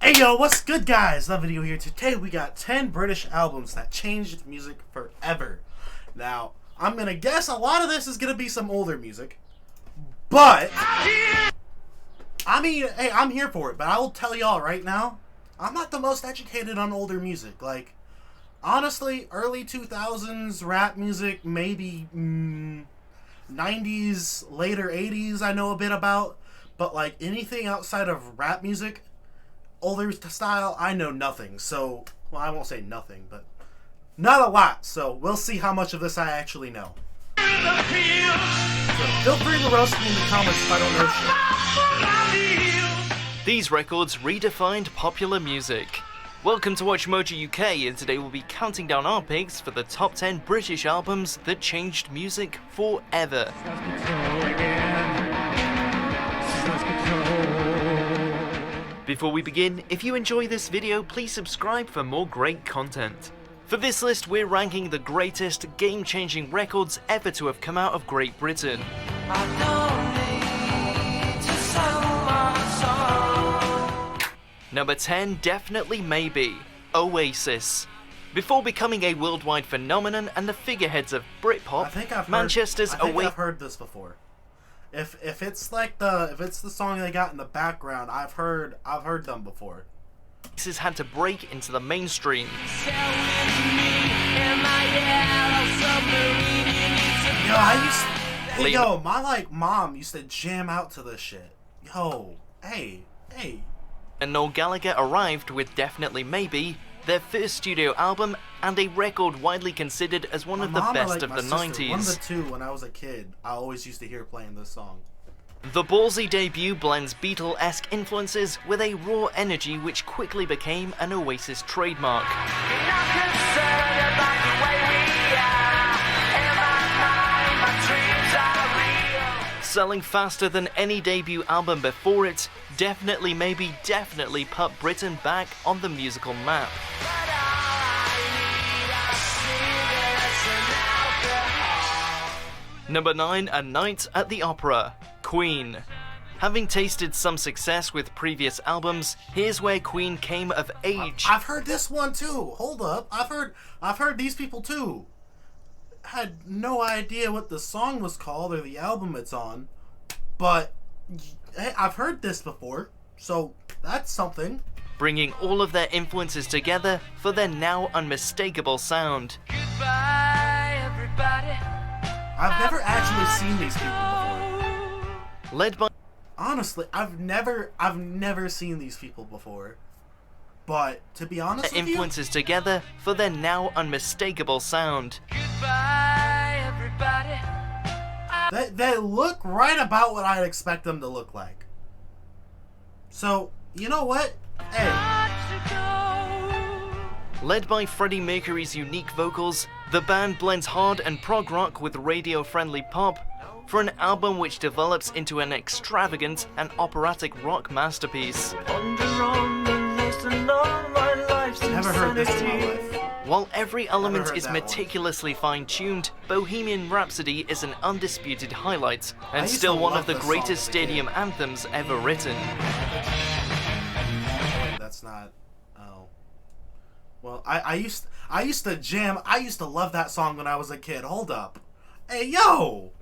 Hey yo, what's good guys? Another video here. Today we got 10 British albums that changed music forever. Now, I'm gonna guess a lot of this is gonna be some older music. But, I mean, hey, I'm here for it. But I will tell y'all right now, I'm not the most educated on older music. Like, honestly, early 2000s rap music, maybe 90s, later 80s I know a bit about. But like, anything outside of rap music, older style, I know nothing. So, well, I won't say nothing, but not a lot. So we'll see how much of this I actually know. So feel free to roast me in the comments if I don't know shit. These records redefined popular music. Welcome to WatchMojo UK, and today we'll be counting down our picks for the top 10 British albums that changed music forever. Before we begin, if you enjoy this video, please subscribe for more great content. For this list, we're ranking the greatest, game-changing records ever to have come out of Great Britain. Number 10, Definitely Maybe, Oasis. Before becoming a worldwide phenomenon and the figureheads of Britpop, Manchester's Oasis. I think I've heard this before. If it's like the song they got in the background, I've heard them before. Oasis had to break into the mainstream. My mom used to jam out to this shit. Yo, hey. And Noel Gallagher arrived with Definitely Maybe, their first studio album, and a record widely considered as one of the best of the 90s. One of the two, when I was a kid, I always used to hear playing this song. The ballsy debut blends Beatle-esque influences with a raw energy which quickly became an Oasis trademark. Selling faster than any debut album before it, Definitely Maybe definitely put Britain back on the musical map. Number 9, A Night at the Opera, Queen. Having tasted some success with previous albums, here's where Queen came of age. I've heard this one too. Hold up. I've heard these people too. Had no idea what the song was called or the album it's on, but hey, I've heard this before, so that's something. Bringing all of their influences together for their now unmistakable sound. Goodbye, everybody. I've never actually seen these people before. Led by... Honestly, I've never seen these people before. But to be honest with you, influences together for their now unmistakable sound. Goodbye, everybody. They look right about what I'd expect them to look like. So, you know what? Hey. Led by Freddie Mercury's unique vocals, the band blends hard and prog rock with radio-friendly pop for an album which develops into an extravagant and operatic rock masterpiece. Never heard this in my life. While every element is meticulously fine-tuned, Bohemian Rhapsody is an undisputed highlight, and still one of the greatest stadium anthems ever written. That's not... Oh. Well, I used to jam... I used to love that song when I was a kid. Hold up. Hey, yo!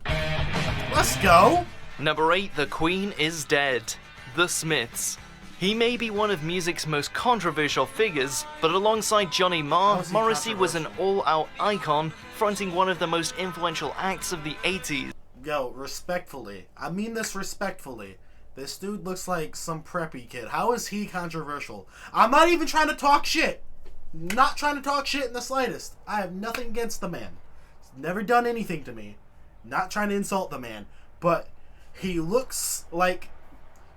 Let's go! Number 8, The Queen is Dead, The Smiths. He may be one of music's most controversial figures, but alongside Johnny Marr, Morrissey was an all-out icon, fronting one of the most influential acts of the 80s. Yo, respectfully. I mean this respectfully. This dude looks like some preppy kid. How is he controversial? I'm not even trying to talk shit. Not trying to talk shit in the slightest. I have nothing against the man. He's never done anything to me. Not trying to insult the man. But he looks like...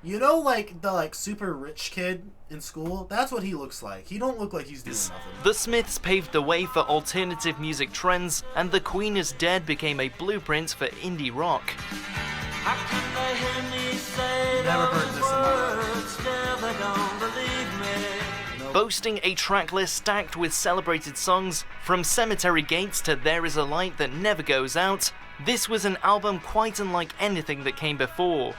You know, like the super rich kid in school? That's what he looks like. He don't look like he's doing nothing. The Smiths paved the way for alternative music trends, and The Queen is Dead became a blueprint for indie rock. Never heard this in my life. Boasting a tracklist stacked with celebrated songs, from Cemetery Gates to There Is a Light That Never Goes Out, this was an album quite unlike anything that came before.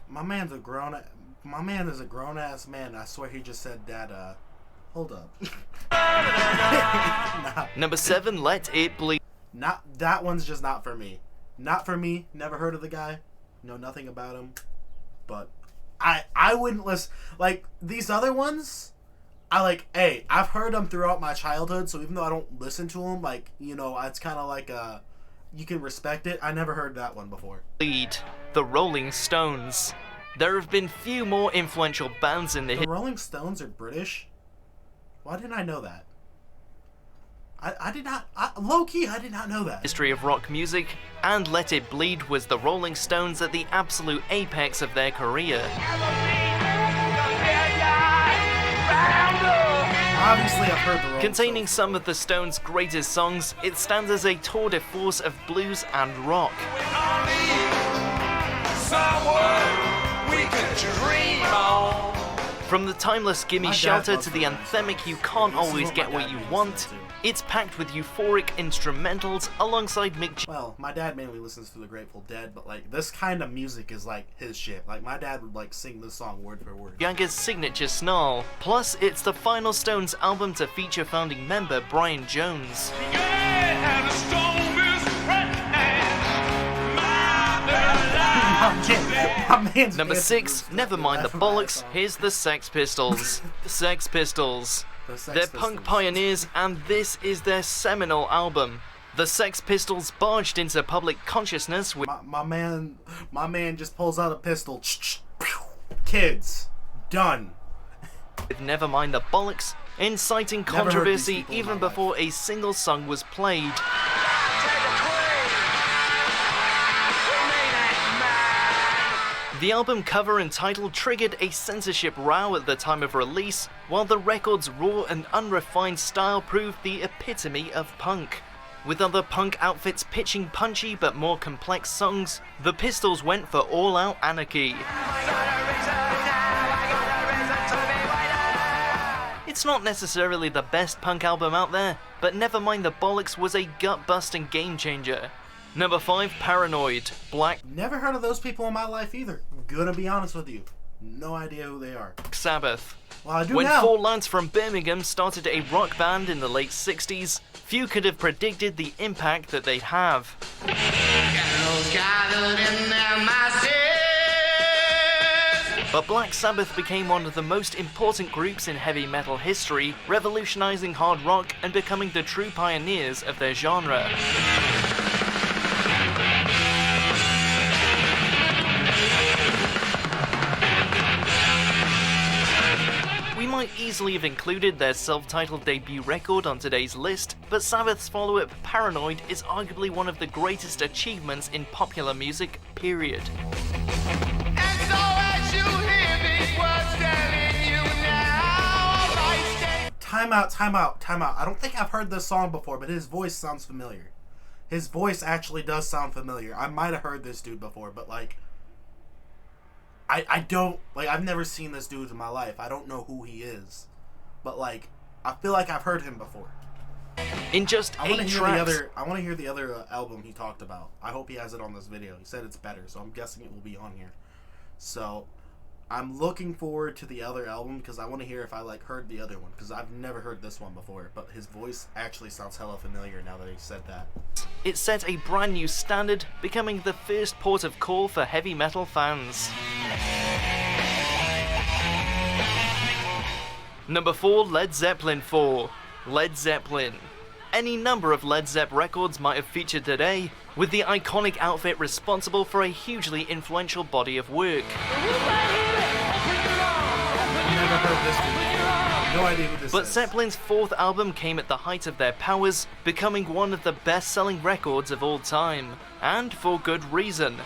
My man's a grown My man is a grown ass man. I swear he just said that. Hold up. Nah. Number 7, Let It Bleed. Not that one's just not for me. Not for me. Never heard of the guy. Know nothing about him. But I wouldn't listen. Like these other ones, I've heard them throughout my childhood. So even though I don't listen to them, like it's kind of like you can respect it. I never heard that one before. The Rolling Stones. There have been few more influential bands in the Rolling Stones are British. Why didn't I know that? I did not, low-key, I did not know that. history of rock music, and Let It Bleed was the Rolling Stones at the absolute apex of their career. Obviously, I've heard the Rolling Containing Stones some of the Stones' greatest songs, it stands as a tour de force of blues and rock. From the timeless Gimme My dad Shelter loves to the the Rolling anthemic Stones. You Can't This is Always what Get my What dad You mainly Want, listens to. it's packed with euphoric instrumentals alongside Mick Well, my dad mainly listens to the Grateful Dead, but like this kind of music is like his shit. Like my dad would like sing this song word for word. Jagger's signature snarl. Plus, it's the final Stones album to feature founding member Brian Jones. My man's Number dancing 6, to never this mind the fucking laugh bollocks, song. here's the Sex Pistols. The Sex Pistols. The Sex They're Pistols. punk pioneers, and this is their seminal album. The Sex Pistols barged into public consciousness with My man just pulls out a pistol. Kids, done. Never Mind the Bollocks, inciting Never heard these controversy people in even my life. before a single song was played. The album cover and title triggered a censorship row at the time of release, while the record's raw and unrefined style proved the epitome of punk. With other punk outfits pitching punchy but more complex songs, the Pistols went for all-out anarchy. It's not necessarily the best punk album out there, but Never Mind the Bollocks was a gut-busting game-changer. Number 5, Paranoid, Black Never heard of those people in my life either. Gonna be honest with you. No idea who they are. Sabbath. Well, I do When now. 4 lads from Birmingham started a rock band in the late 60s, few could have predicted the impact that they'd have. But Black Sabbath became one of the most important groups in heavy metal history, revolutionizing hard rock and becoming the true pioneers of their genre. We might easily have included their self-titled debut record on today's list, but Sabbath's follow-up, Paranoid, is arguably one of the greatest achievements in popular music, period. Time out. I don't think I've heard this song before, but his voice sounds familiar. His voice actually does sound familiar. I might have heard this dude before, but like I don't, like, I've never seen this dude in my life. I don't know who he is. But like I feel like I've heard him before. In just I want 8 to hear tracks, the other. I want to hear the other album he talked about. I hope he has it on this video. He said it's better, so I'm guessing it will be on here. So I'm looking forward to the other album because I want to hear if I like heard the other one because I've never heard this one before. But his voice actually sounds hella familiar now that he said that. it set a brand new standard, becoming the first port of call for heavy metal fans. Number 4, Led Zeppelin 4. Led Zeppelin. Any number of Led Zepp records might have featured today, with the iconic outfit responsible for a hugely influential body of work. Never heard this dude before. No idea who this But is. Zeppelin's 4th album came at the height of their powers, becoming one of the best-selling records of all time, and for good reason.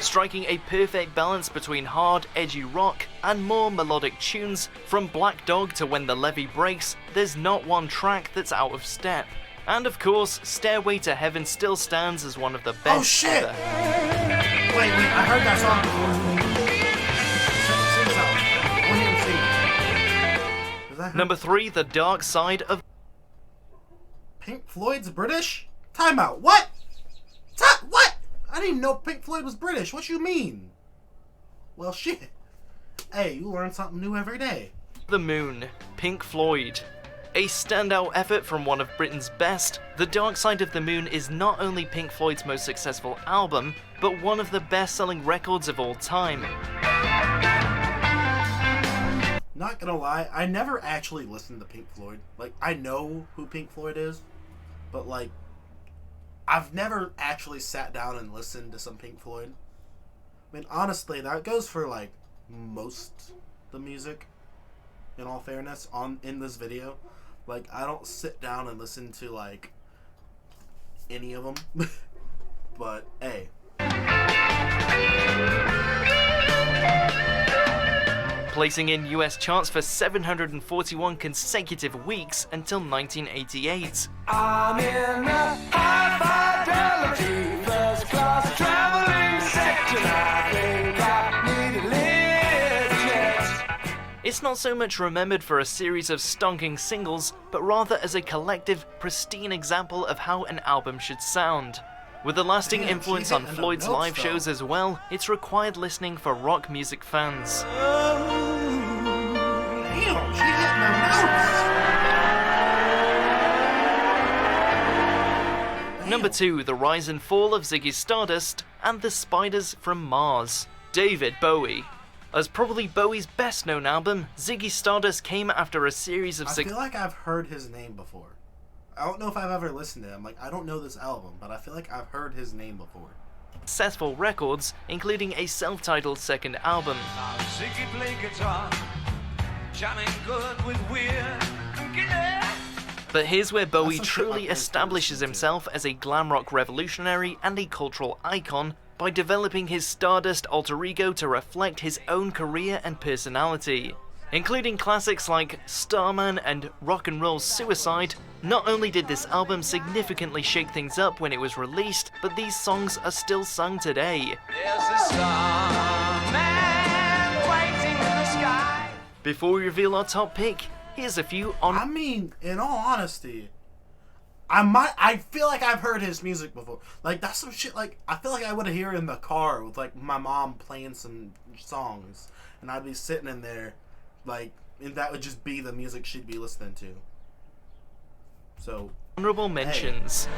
Striking a perfect balance between hard, edgy rock and more melodic tunes, from Black Dog to When the Levee Breaks, there's not one track that's out of step. And of course, Stairway to Heaven still stands as one of the best Oh shit! ever. Wait, I heard that song before. Sing this out. I want to hear him sing. Is that him? Number 3, The Dark Side of Pink Floyd's British? Time out. What? What? didn't even know Pink Floyd was British. What you mean? Well, shit. Hey, you learn something new every day. The Moon, Pink Floyd. A standout effort from one of Britain's best, The Dark Side of the Moon is not only Pink Floyd's most successful album, but one of the best-selling records of all time. Not gonna lie, I never actually listened to Pink Floyd. Like, I know who Pink Floyd is, but like, I've never actually sat down and listened to some Pink Floyd. I mean, honestly, that goes for like most the music, in all fairness, in this video. Like, I don't sit down and listen to like any of them. But hey. Placing in US charts for 741 consecutive weeks until 1988. I'm in a high fidelity first class traveling section. I think I need a lift. It's not so much remembered for a series of stonking singles, but rather as a collective, pristine example of how an album should sound. With a lasting influence on Floyd's live shows as well, it's required listening for rock music fans. Damn, she hit my notes. Number 2, The Rise and Fall of Ziggy Stardust and The Spiders from Mars. David Bowie. As probably Bowie's best-known album, Ziggy Stardust came after a series of... I feel like I've heard his name before. I don't know if I've ever listened to him. Like, I don't know this album, but I feel like I've heard his name before. Successful records, including a self-titled second album. Ziggy play guitar, jamming good with weird. But here's where Bowie some shit truly I've never establishes listened to. himself as a glam rock revolutionary and a cultural icon by developing his Stardust alter ego to reflect his own career and personality. Including classics like Starman and Rock and Roll Suicide, not only did this album significantly shake things up when it was released, but these songs are still sung today. There's a starman waiting in the sky. Before we reveal our top pick, here's a few on... I mean, in all honesty, I feel like I've heard his music before. Like, that's some shit, like, I feel like I would hear it in the car with, like, my mom playing some songs, and I'd be sitting in there, like, and that would just be the music she'd be listening to. So, honorable mentions.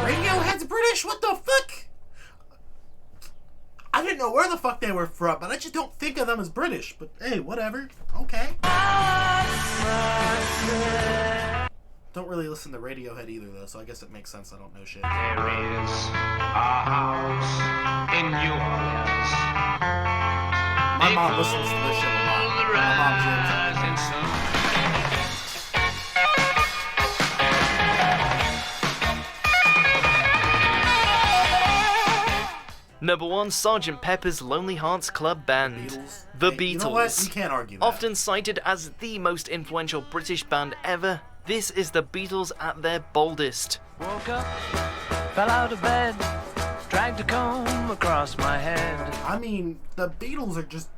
Radiohead's British? What the fuck? I didn't know where the fuck they were from, but I just don't think of them as British. But hey, whatever. Okay. Don't really listen to Radiohead either, though, so I guess it makes sense I don't know shit. There is a house in New Orleans. My mom listens to this shit a lot. My mom jams out. Number 1, Sgt. Pepper's Lonely Hearts Club Band. Beatles. The Hey, Beatles. You know what? You can't argue that. Often cited as the most influential British band ever, this is the Beatles at their boldest. Woke up, fell out of bed, dragged a comb across my head. I mean, the Beatles are just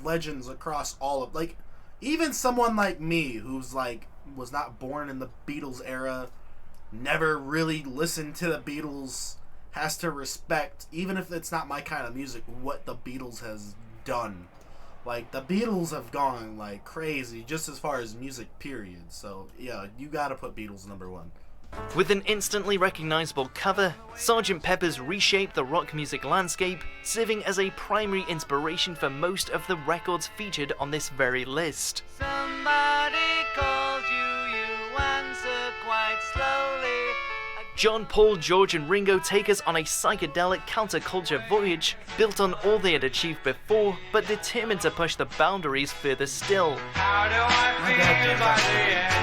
legends across all of, like, even someone like me who's like was not born in the Beatles era, never really listened to the Beatles, has to respect, even if it's not my kind of music, what the Beatles has done. Like, the Beatles have gone like crazy just as far as music, period. So yeah, you gotta put Beatles number 1. With an instantly recognizable cover, Sgt. Pepper's reshaped the rock music landscape, serving as a primary inspiration for most of the records featured on this very list. Somebody calls you, you answer quite slowly. John, Paul, George and Ringo take us on a psychedelic counterculture voyage, built on all they had achieved before, but determined to push the boundaries further still. How do I feel by the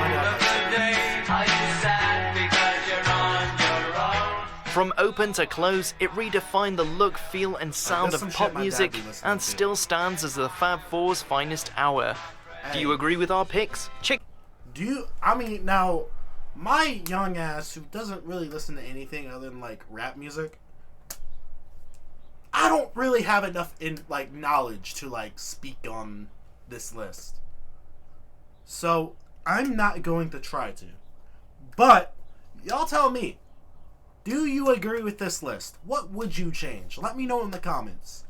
end of the day? Are you sad because you're on your own? From open to close, it redefined the look, feel and sound That's of some pop shit my dad music be listening and to. still stands as the Fab Four's finest hour. Do you agree with our picks? I mean, now, my young ass who doesn't really listen to anything other than like rap music, I don't really have enough knowledge to like speak on this list. So I'm not going to try to. But y'all tell me, Do you agree with this list? What would you change? Let me know in the comments.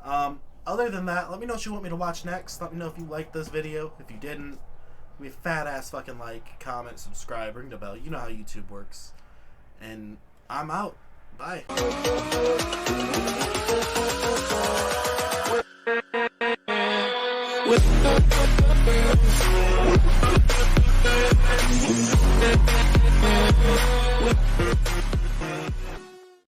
Other than that, let me know what you want me to watch next. Let me know if you liked this video. If you didn't, give me a fat ass fucking like, comment, subscribe, ring the bell. You know how YouTube works. And I'm out. Bye.